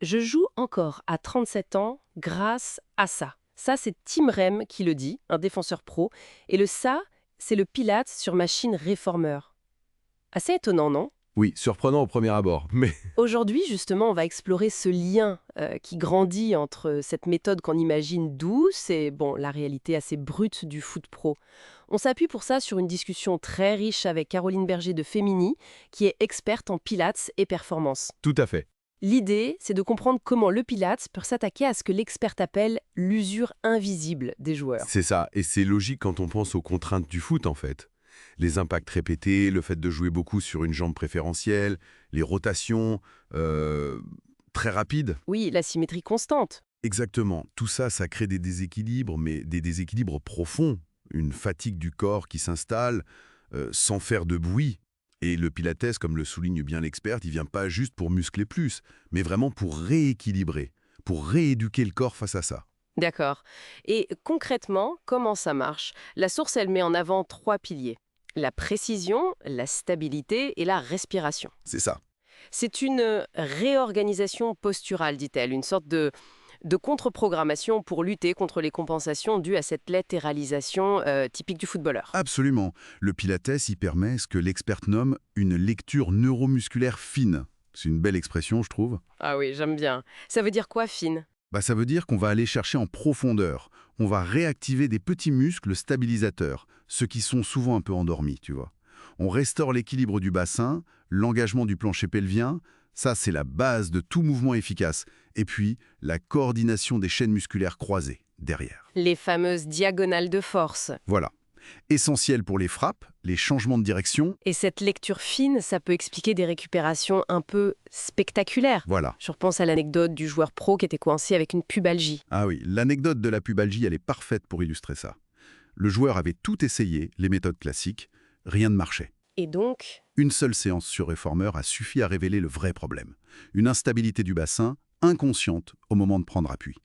Je joue encore à 37 ans grâce à ça. Ça, c'est Tim Rem qui le dit, un défenseur pro. Et le ça, c'est le Pilates sur machine réformeur. Assez étonnant, non? Oui, surprenant au premier abord, mais Aujourd'hui, justement, on va explorer ce lien qui grandit entre cette méthode qu'on imagine douce et bon, la réalité assez brute du foot pro. On s'appuie pour ça sur une discussion très riche avec Caroline Berger de Femini, qui est experte en pilates et performance. tout à fait. L'idée, c'est de comprendre comment le pilates peut s'attaquer à ce que l'expert appelle l'usure invisible des joueurs. C'est ça, et c'est logique quand on pense aux contraintes du foot en fait. Les impacts répétés, le fait de jouer beaucoup sur une jambe préférentielle, les rotations très rapides. Oui, la symétrie constante. Exactement, tout ça, ça crée des déséquilibres, mais des déséquilibres profonds. Une fatigue du corps qui s'installe sans faire de bruit. Et le pilates, comme le souligne bien l'expert, il vient pas juste pour muscler plus, mais vraiment pour rééquilibrer, pour rééduquer le corps face à ça. D'accord. Et concrètement, comment ça marche? La source, elle met en avant 3 piliers. La précision, la stabilité et la respiration. C'est ça. C'est une réorganisation posturale, dit-elle, une sorte de contre-programmation pour lutter contre les compensations dues à cette latéralisation typique du footballeur. Absolument. Le Pilates y permet ce que l'expert nomme une lecture neuromusculaire fine. C'est une belle expression, je trouve. Ah oui, j'aime bien. Ça veut dire quoi, fine? Ça veut dire qu'on va aller chercher en profondeur. On va réactiver des petits muscles stabilisateurs, ceux qui sont souvent un peu endormis, tu vois. On restaure l'équilibre du bassin, l'engagement du plancher pelvien. Ça, c'est la base de tout mouvement efficace. Et puis, la coordination des chaînes musculaires croisées, derrière. Les fameuses diagonales de force. Voilà. Essentiel pour les frappes, les changements de direction. Et cette lecture fine, ça peut expliquer des récupérations un peu spectaculaires. Voilà. Je repense à l'anecdote du joueur pro qui était coincé avec une pubalgie. Ah oui, l'anecdote de la pubalgie, elle est parfaite pour illustrer ça. Le joueur avait tout essayé, les méthodes classiques, rien ne marchait. Et donc, Une seule séance sur réformeur a suffi à révéler le vrai problème. Une instabilité du bassin, inconsciente au moment de prendre appui.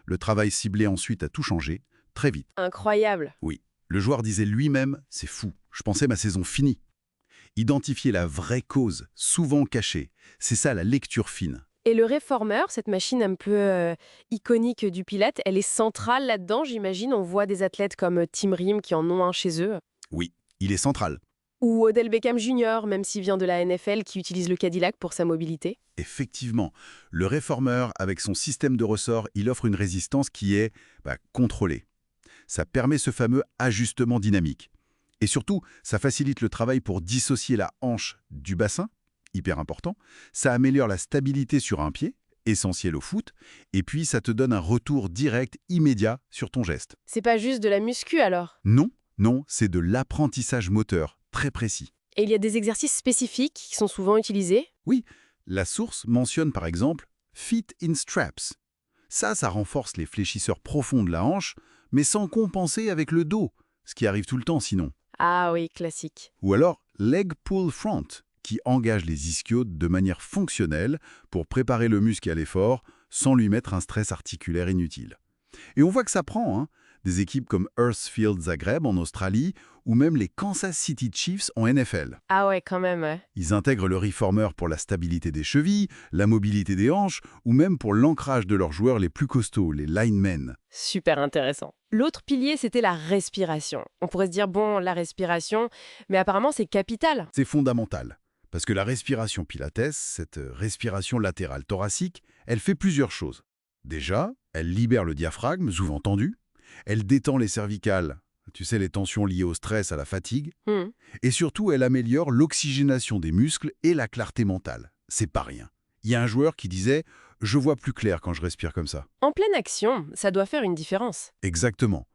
Le travail ciblé ensuite a tout changé, très vite. incroyable. Oui, le joueur disait lui-même, c'est fou, je pensais ma saison finie. Identifier la vraie cause, souvent cachée, c'est ça la lecture fine. Et le réformeur, cette machine un peu iconique du Pilate, elle est centrale là-dedans, j'imagine. On voit des athlètes comme Tim Rim qui en ont un chez eux. Oui, il est central. Ou Odell Beckham Jr., même s'il vient de la NFL, qui utilise le Cadillac pour sa mobilité. Effectivement, le réformeur, avec son système de ressort, il offre une résistance qui est contrôlée. Ça permet ce fameux ajustement dynamique. Et surtout, ça facilite le travail pour dissocier la hanche du bassin, hyper important. Ça améliore la stabilité sur un pied, essentiel au foot. Et puis, ça te donne un retour direct, immédiat sur ton geste. C'est pas juste de la muscu alors. Non, non, c'est de l'apprentissage moteur, très précis. Et il y a des exercices spécifiques qui sont souvent utilisés. Oui, la source mentionne par exemple « Feet in straps ». Ça renforce les fléchisseurs profonds de la hanche, mais sans compenser avec le dos, ce qui arrive tout le temps sinon. Ah oui, classique. Ou alors « Leg pull front », qui engage les ischiotes de manière fonctionnelle pour préparer le muscle à l'effort sans lui mettre un stress articulaire inutile. Et on voit que ça prend, hein. Des équipes comme Huddersfield Zagreb en Australie ou même les Kansas City Chiefs en NFL. Ah ouais, quand même, ouais. Ils intègrent le reformer pour la stabilité des chevilles, la mobilité des hanches ou même pour l'ancrage de leurs joueurs les plus costauds, les linemen. Super intéressant. L'autre pilier, c'était la respiration. On pourrait se dire, bon, la respiration, mais apparemment c'est capital. C'est fondamental. Parce que la respiration pilates, cette respiration latérale thoracique, elle fait plusieurs choses. Déjà, elle libère le diaphragme, souvent tendu. Elle détend les cervicales, tu sais, les tensions liées au stress, à la fatigue. Hmm. Et surtout, elle améliore l'oxygénation des muscles et la clarté mentale. C'est pas rien. Il y a un joueur qui disait « Je vois plus clair quand je respire comme ça ». En pleine action, ça doit faire une différence. Exactement.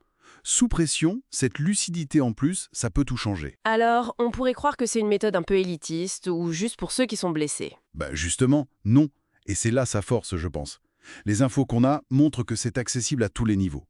Sous pression, cette lucidité en plus, ça peut tout changer. Alors, on pourrait croire que c'est une méthode un peu élitiste ou juste pour ceux qui sont blessés. Justement, non. Et c'est là sa force, je pense. Les infos qu'on a montrent que c'est accessible à tous les niveaux.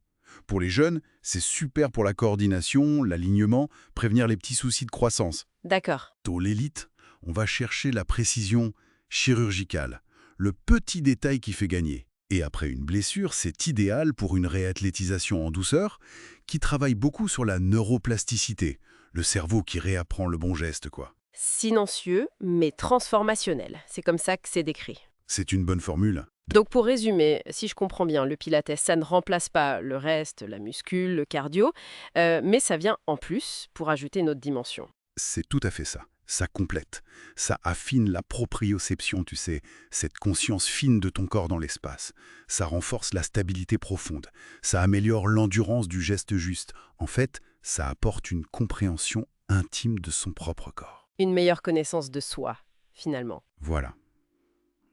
Pour les jeunes, c'est super pour la coordination, l'alignement, prévenir les petits soucis de croissance. D'accord. Dans l'élite, on va chercher la précision chirurgicale, le petit détail qui fait gagner. Et après une blessure, c'est idéal pour une réathlétisation en douceur qui travaille beaucoup sur la neuroplasticité, le cerveau qui réapprend le bon geste, quoi. Silencieux, mais transformationnel. C'est comme ça que c'est décrit. C'est une bonne formule. Donc pour résumer, si je comprends bien, le pilates, ça ne remplace pas le reste, la muscule, le cardio, mais ça vient en plus pour ajouter une autre dimension. C'est tout à fait ça. Ça complète. Ça affine la proprioception, tu sais, cette conscience fine de ton corps dans l'espace. Ça renforce la stabilité profonde. Ça améliore l'endurance du geste juste. En fait, ça apporte une compréhension intime de son propre corps. Une meilleure connaissance de soi, finalement. Voilà.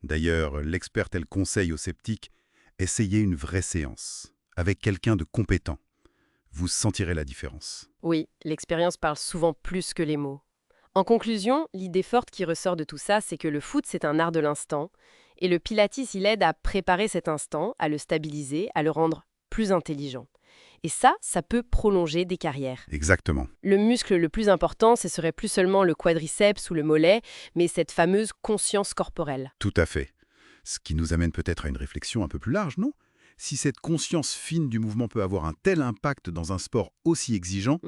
D'ailleurs, l'experte, elle conseille aux sceptiques, essayez une vraie séance, avec quelqu'un de compétent. Vous sentirez la différence. Oui, l'expérience parle souvent plus que les mots. En conclusion, l'idée forte qui ressort de tout ça, c'est que le foot, c'est un art de l'instant, et le Pilates, il aide à préparer cet instant, à le stabiliser, à le rendre plus intelligent. Et ça peut prolonger des carrières. Exactement. Le muscle le plus important, ce serait plus seulement le quadriceps ou le mollet, mais cette fameuse conscience corporelle. Tout à fait. Ce qui nous amène peut-être à une réflexion un peu plus large, non? Si cette conscience fine du mouvement peut avoir un tel impact dans un sport aussi exigeant,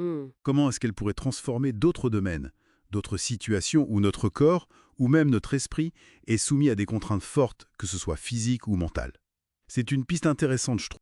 comment est-ce qu'elle pourrait transformer d'autres domaines, d'autres situations où notre corps, ou même notre esprit, est soumis à des contraintes fortes, que ce soit physiques ou mentales? C'est une piste intéressante, je trouve.